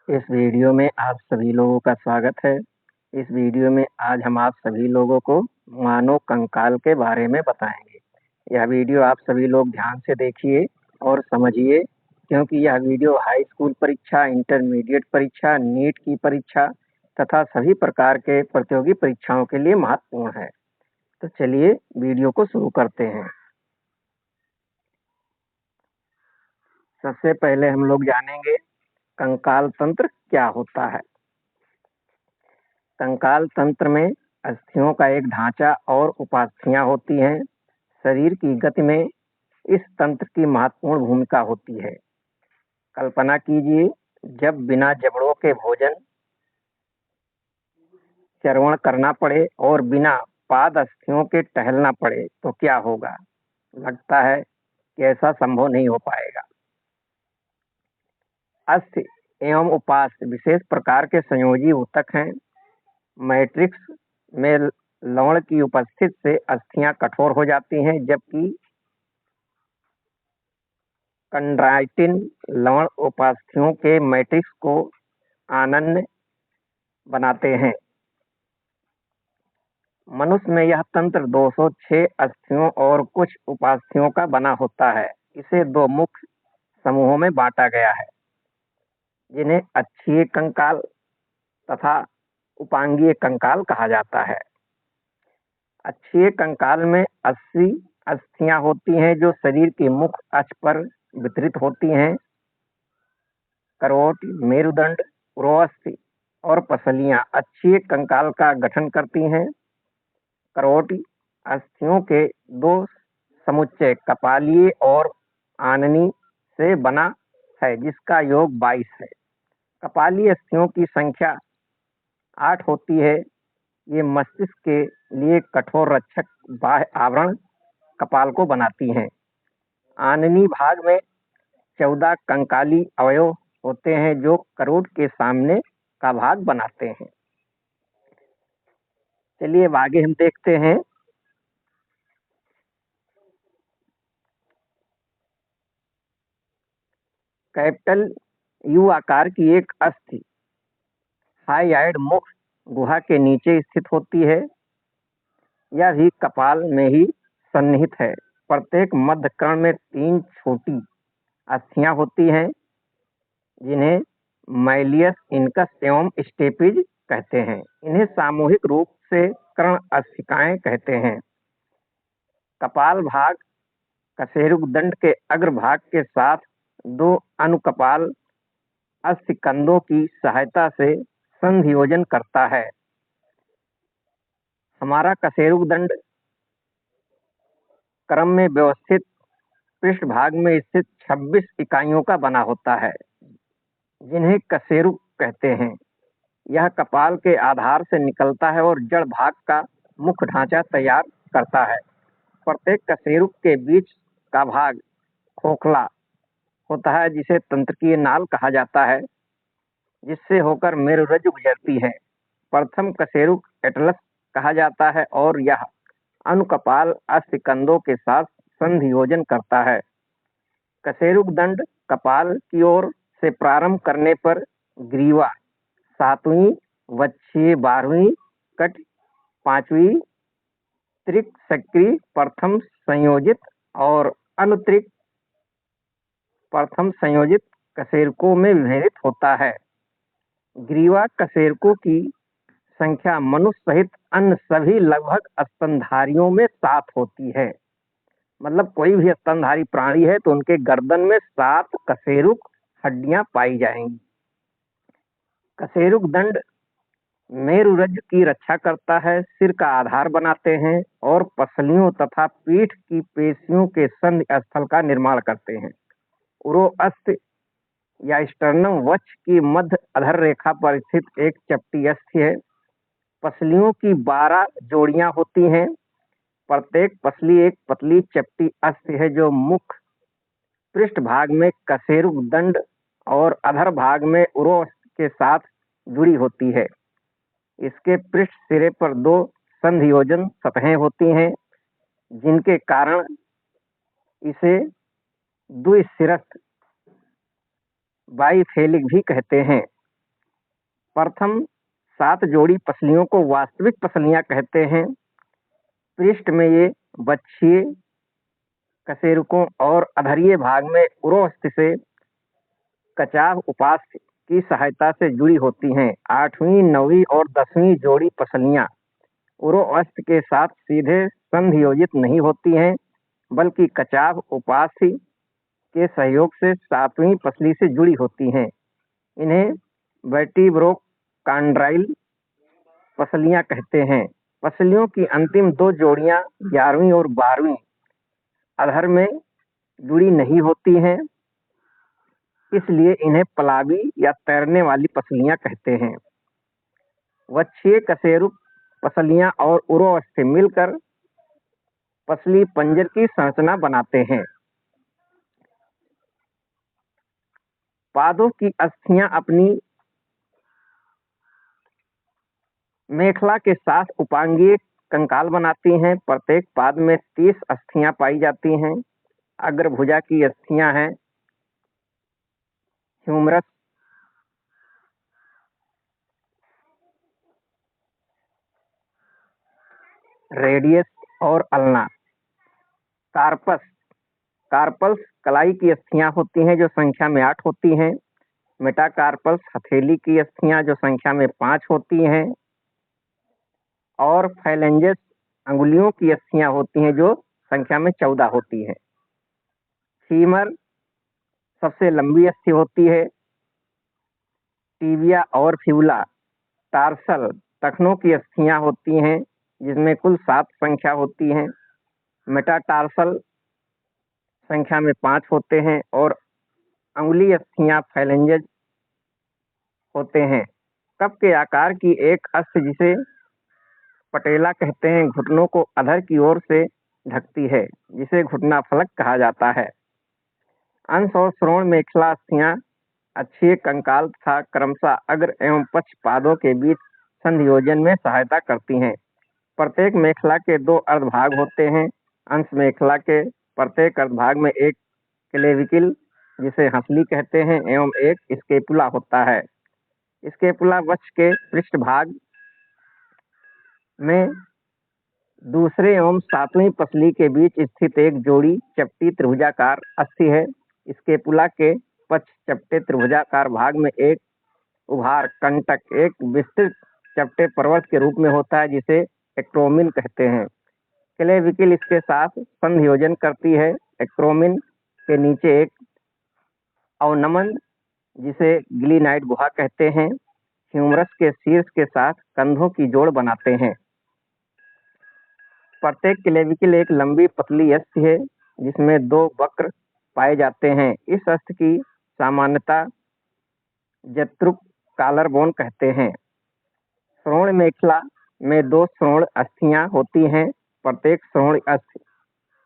इस वीडियो में आप सभी लोगों का स्वागत है। इस वीडियो में आज हम आप सभी लोगों को मानव कंकाल के बारे में बताएंगे। यह वीडियो आप सभी लोग ध्यान से देखिए और समझिए, क्योंकि यह वीडियो हाई स्कूल परीक्षा, इंटरमीडिएट परीक्षा, नीट की परीक्षा तथा सभी प्रकार के प्रतियोगी परीक्षाओं के लिए महत्वपूर्ण है। तो चलिए वीडियो को शुरू करते हैं। सबसे पहले हम लोग जानेंगे कंकाल तंत्र क्या होता है। कंकाल तंत्र में अस्थियों का एक ढांचा और उपास्थियां होती हैं। शरीर की गति में इस तंत्र की महत्वपूर्ण भूमिका होती है। कल्पना कीजिए, जब बिना जबड़ों के भोजन चर्वण करना पड़े और बिना पाद अस्थियों के टहलना पड़े तो क्या होगा। लगता है कि ऐसा संभव नहीं हो पाएगा। अस्थि एवं उपास्थि विशेष प्रकार के संयोजी ऊतक हैं। मैट्रिक्स में लवण की उपस्थिति से अस्थियां कठोर हो जाती हैं, जबकि कंड्राइटिन लवण उपास्थियों के मैट्रिक्स को अनन्य बनाते हैं। मनुष्य में यह तंत्र 206 अस्थियों और कुछ उपास्थियों का बना होता है। इसे दो मुख्य समूहों में बांटा गया है, जिन्हें अक्षीय कंकाल तथा उपांगीय कंकाल कहा जाता है। अक्षीय कंकाल में 80 अस्थियां होती हैं, जो शरीर के मुख्य अक्ष पर वितरित होती हैं। करोट, मेरुदंड, उरोअस्थि और पसलियां अक्षीय कंकाल का गठन करती हैं। करोट अस्थियों के दो समुच्चय कपालीय और आननी से बना है, जिसका योग 22 है। कपालीय अस्थियों की संख्या 8 होती है। ये मस्तिष्क के लिए कठोर रक्षक बाह्य आवरण कपाल को बनाती हैं। आननी भाग में 14 कंकाली अवयव होते हैं, जो करोट के सामने का भाग बनाते हैं। चलिए अब आगे हम देखते हैं। कैपिटल यू आकार की एक अस्थि हाइयाइड मुख गुहा के नीचे स्थित होती है। यह भी कपाल में ही सन्निहित है। प्रत्येक मध्य कर्ण में 3 छोटी अस्थियां होती हैं, जिन्हें माइलियस, इनकस एवं स्टेपिज कहते हैं। इन्हें सामूहिक रूप से कर्ण अस्थिकाएं कहते हैं। कपाल भाग कशेरुक दंड के अग्र भाग के साथ 2 अनुकपाल अस्थिकंदों की सहायता से संधियोजन करता है। हमारा कशेरुक दंड क्रम में व्यवस्थित पृष्ठभाग में स्थित 26 इकाइयों का बना होता है, जिन्हें कशेरुक कहते हैं। यह कपाल के आधार से निकलता है और जड़ भाग का मुख्य ढांचा तैयार करता है। प्रत्येक कशेरुक के बीच का भाग खोखला होता है, जिसे तंत्रिकीय नाल कहा जाता है, जिससे होकर मेरुरज्जु गुजरती है। प्रथम कशेरुक एटलस कहा जाता है और यह अनुकपाल अस्थिकंदों के साथ संधियोजन करता है। कशेरुक दंड कपाल की ओर से प्रारंभ करने पर ग्रीवा 7वीं, वक्षीय 12वीं, कट 5वीं, त्रिक सक्रिय प्रथम संयोजित और अनुत्रिक प्रथम संयोजित कशेरुकों में विभेदित होता है। ग्रीवा कशेरुकों की संख्या मनुष्य सहित अन्य सभी लगभग स्तनधारियों में 7 होती है। मतलब कोई भी स्तनधारी प्राणी है तो उनके गर्दन में 7 कशेरुक हड्डियां पाई जाएंगी। कशेरुक दंड मेरुरज्जु की रक्षा करता है, सिर का आधार बनाते हैं और पसलियों तथा पीठ की पेशियों के संधि स्थल का निर्माण करते हैं। उरोअस्थि या स्टर्नम वक्ष की मध्य अधर रेखा पर स्थित एक चपटी अस्थि है। पसलियों की 12 जोड़ियां होती हैं। प्रत्येक पसली एक पतली चपटी अस्थि है, जो मुख पृष्ठ भाग में कशेरुक दंड और अधर भाग में उरोअस्थि के साथ जुड़ी होती है। इसके पृष्ठ सिरे पर 2 संधियोजन सतहें होती हैं, जिनके कारण इसे द्विशिरस्थ बाइफेलिक भी कहते हैं। प्रथम 7 जोड़ी पसलियों को वास्तविक पसलियां कहते हैं। पृष्ठ में ये वक्षीय, कशेरुकों और अधरीय भाग में उरोस्थ से कचाव उपास्थि की सहायता से जुड़ी होती हैं। 8वीं, 9वीं और 10वीं जोड़ी पसलियां उरोअस्थ के साथ सीधे संधियोजित नहीं होती हैं, बल्कि कचाव उपास्थि के सहयोग से 7वीं पसली से जुड़ी होती हैं। इन्हें वर्टिब्रोकॉन्ड्राइल पसलियां कहते हैं। पसलियों की अंतिम 2 जोड़ियां 11वीं और 12वीं अधर में जुड़ी नहीं होती हैं, इसलिए इन्हें पलावी या तैरने वाली पसलियां कहते हैं। वक्षीय, कशेरुक पसलियां और उरोअस्थ मिलकर पसली पंजर की संरचना बनाते हैं। पादों की अस्थियां अपनी मेखला के साथ उपांगीय कंकाल बनाती हैं। प्रत्येक पाद में 30 अस्थियां पाई जाती हैं। अग्रभुजा की अस्थियां हैं ह्यूमरस, रेडियस और अल्ना। कार्पस, कार्पल्स कलाई की अस्थियां होती हैं जो संख्या में 8 होती हैं। मेटाकार्पल्स हथेली की अस्थियां जो संख्या में 5 होती हैं। और फैलेंजेस अंगुलियों की अस्थियां होती हैं जो संख्या में 14 होती हैं। फीमर सबसे लंबी अस्थि होती है। टीबिया और फ्यूला, टार्सल टखनों की अस्थियां होती हैं जिसमें कुल 7 संख्या होती हैं। मेटाटार्सल संख्या में 5 होते हैं और अंगुली अस्थियां फैलेंजेस होते हैं। कप के आकार की एक अस्थि जिसे पटेला कहते हैं घुटनों को अधर की ओर से ढकती है, जिसे घुटना फलक कहा जाता है। अंश और श्रोण मेखला अस्थियां अक्षीय कंकाल तथा क्रमशः अग्र एवं पक्ष पादों के बीच संधियोजन में सहायता करती हैं। प्रत्येक मेखला के 2 अर्धभाग होते हैं। अंश मेखला के प्रत्येक अर्धभाग में एक क्लेविकल जिसे हंसली कहते हैं एवं एक स्केपुला होता है। स्केपुला वक्ष के पृष्ठभाग में दूसरे एवं 7वीं पसली के बीच स्थित एक जोड़ी चपटी त्रिभुजाकार अस्थि है। स्केपुला के पक्ष चपटे त्रिभुजाकार भाग में एक उभार कंटक एक विस्तृत चपटे पर्वत के रूप में होता है जिसे एक्रोमिन कहते हैं। क्लेविकल इसके साथ संधियोजन करती है। एक्रोमिन के नीचे एक अवनमन जिसे ग्लिनाइड गुहा कहते हैं ह्यूमरस के शीर्ष के साथ कंधों की जोड़ बनाते हैं। प्रत्येक क्लेविकल एक लंबी पतली अस्थि है जिसमें 2 वक्र पाए जाते हैं। इस अस्थि की सामान्यता जत्रुक कॉलर बोन कहते हैं। श्रोण मेखला में 2 श्रोण अस्थियां होती हैं। प्रत्येक श्रोण अस्थि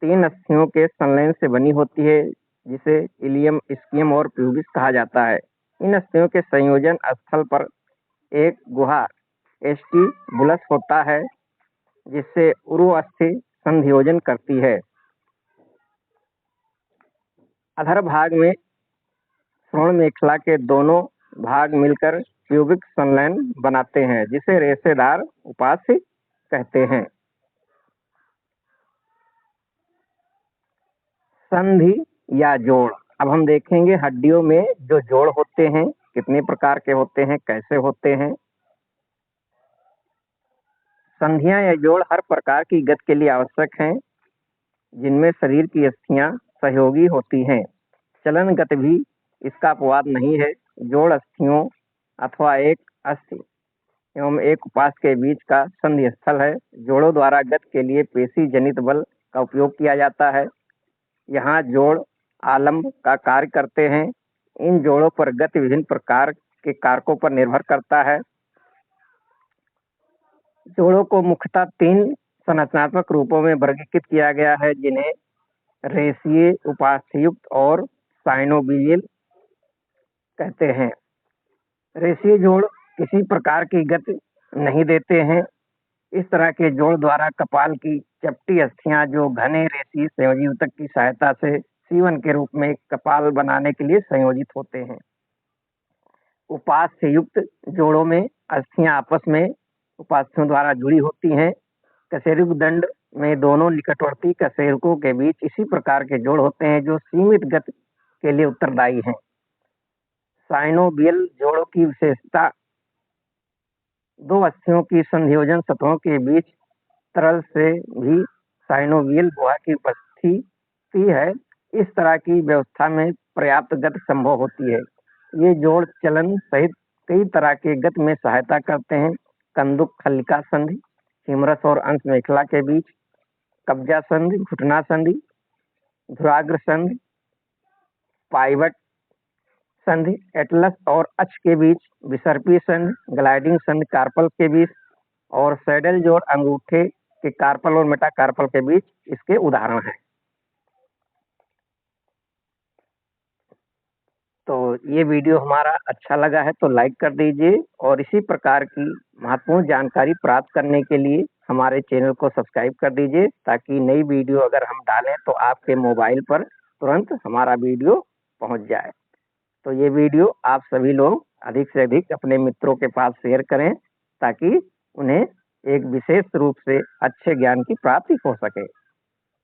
3 अस्थियों के संलयन से बनी होती है जिसे इलियम, इस्कियम और प्यूबिस कहा जाता है। इन अस्थियों के संयोजन स्थल पर एक गुहा एस्टिबुलस होता है जिससे उरोअस्थि संधियोजन करती है। अधर भाग में श्रोण मेखला के दोनों भाग मिलकर प्यूबिक संलयन बनाते हैं जिसे रेशेदार उपास्थि कहते हैं। संधि या जोड़। अब हम देखेंगे हड्डियों में जो जोड़ होते हैं कितने प्रकार के होते हैं, कैसे होते हैं। संधियां या जोड़ हर प्रकार की गति के लिए आवश्यक हैं जिनमें शरीर की अस्थियां सहयोगी होती हैं। चलन गति भी इसका अपवाद नहीं है। जोड़ अस्थियों अथवा एक अस्थि एवं एक उपास्थि के बीच का संधि स्थल है। जोड़ों द्वारा गति के लिए पेशी जनित बल का उपयोग किया जाता है। यहाँ जोड़ आलंब का कार्य करते हैं। इन जोड़ों पर गति विभिन्न प्रकार के कारकों पर निर्भर करता है। जोड़ों को मुख्यतः 3 संरचनात्मक रूपों में वर्गीकृत किया गया है जिन्हें रेशीय, उपास्थयुक्त और साइनोवियल कहते हैं। रेशीय जोड़ किसी प्रकार की गति नहीं देते हैं। इस तरह के जोड़ द्वारा कपाल की चपटी अस्थियां जो घने रेशीय संयोजी ऊतक की सहायता से सीवन के रूप में कपाल बनाने के लिए संयोजित होते हैं। उपास से युक्त जोड़ों में अस्थियां आपस में उपास्थों द्वारा जुड़ी होती हैं। कशेरुक दंड में दोनों निकटवर्ती कशेरुकों के बीच इसी प्रकार के जोड़ होते हैं जो सीमित गति के लिए उत्तरदायी हैं। साइनोवियल जोड़ों की विशेषता दो अस्थियों की संयोजन सतहों के बीच तरल से भी साइनोवियल गुहा की उपस्थिति है। इस तरह की व्यवस्था में पर्याप्त गति संभव होती है। ये जोड़ चलन सहित कई तरह के गति में सहायता करते हैं। कंदुक खलिका संधि, हिमरस और अंश मेखला के बीच, कब्जा संधि, घुटना संधि, धुराग्र संधि, पाइवट संधि, एटलस और अक्ष के बीच, विसर्पी संधि, ग्लाइडिंग संधि कार्पल के बीच और सैडल जोड़ अंगूठे के कार्पल और मेटाकार्पल के बीच इसके उदाहरण हैं। तो ये वीडियो हमारा अच्छा लगा है तो लाइक कर दीजिए और इसी प्रकार की महत्वपूर्ण जानकारी प्राप्त करने के लिए हमारे चैनल को सब्सक्राइब कर दीजिए ताकि नई वीडियो अगर हम डालें तो आपके मोबाइल पर तुरंत हमारा वीडियो पहुंच जाए। तो ये वीडियो आप सभी लोग अधिक से अधिक अपने मित्रों के पास शेयर करें ताकि उन्हें एक विशेष रूप से अच्छे ज्ञान की प्राप्ति हो सके।